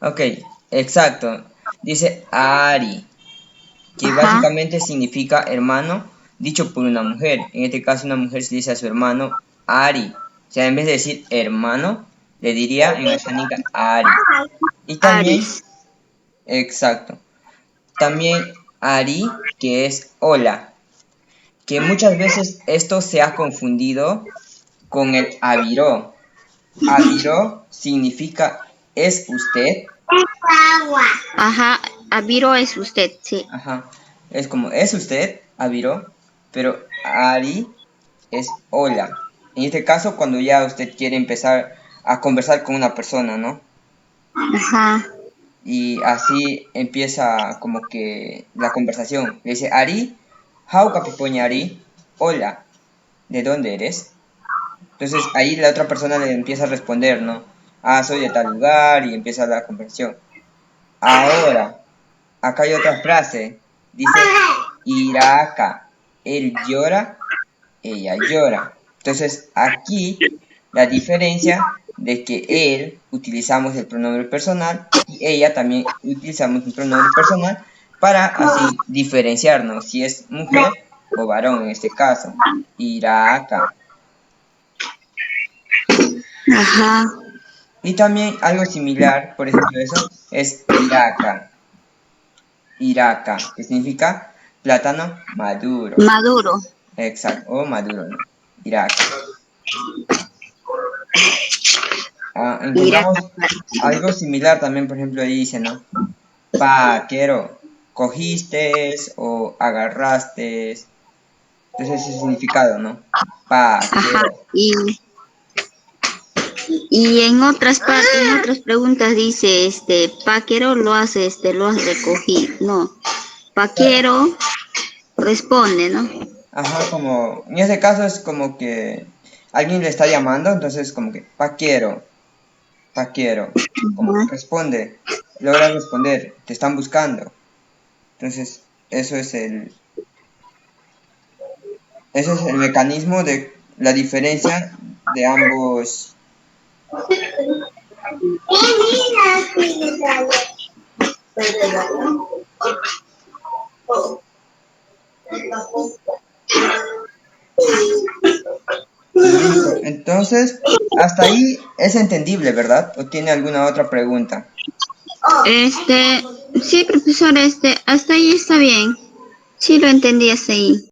Ok, exacto. Dice Ari, que Ajá, básicamente significa hermano, dicho por una mujer. En este caso, una mujer se dice a su hermano Ari. O sea, en vez de decir hermano, le diría en Ashaninka Ari. Y también, Aris. exacto. También Ari, que es hola, que muchas veces esto se ha confundido con el aviró. Aviró significa es usted. Ajá, Abiro es usted, sí. Ajá. Es como es usted, aviró. Pero Ari es hola. En este caso, cuando ya usted quiere empezar a conversar con una persona, ¿no? Ajá, Y así empieza como que la conversación. Le dice, Ari, how capipoña Ari, hola, ¿de dónde eres? Entonces ahí la otra persona le empieza a responder, ¿no? Ah, soy de tal lugar y empieza la conversación. Ahora, acá hay otra frase. Dice, Iraka, él llora, ella llora. Entonces aquí la diferencia de que él utilizamos el pronombre personal y ella también utilizamos un pronombre personal para así diferenciarnos si es mujer o varón en este caso. Iraka. ajá. Y también algo similar, por ejemplo, eso es iraca. Iraca, que significa plátano maduro. Maduro. Exacto, o maduro, ¿no? Iraca. Ah, Mira, encontramos algo similar también, por ejemplo, ahí dice, ¿no? Paquero, cogiste o agarraste. Entonces ese significado, ¿no? ajá. Paquero. Y en otras preguntas dice, paquero lo hace, lo has recogido. No, paquero responde, ¿no? Ajá, como, en este caso es como que alguien le está llamando, entonces como que paquero, paquero, como Ajá. responde, logra responder, te están buscando. Entonces, ese es el mecanismo de la diferencia de ambos. Listo. Entonces, hasta ahí es entendible, ¿verdad? ¿O tiene alguna otra pregunta? Este, sí, profesor, hasta ahí está bien. Sí, lo entendí hasta ahí.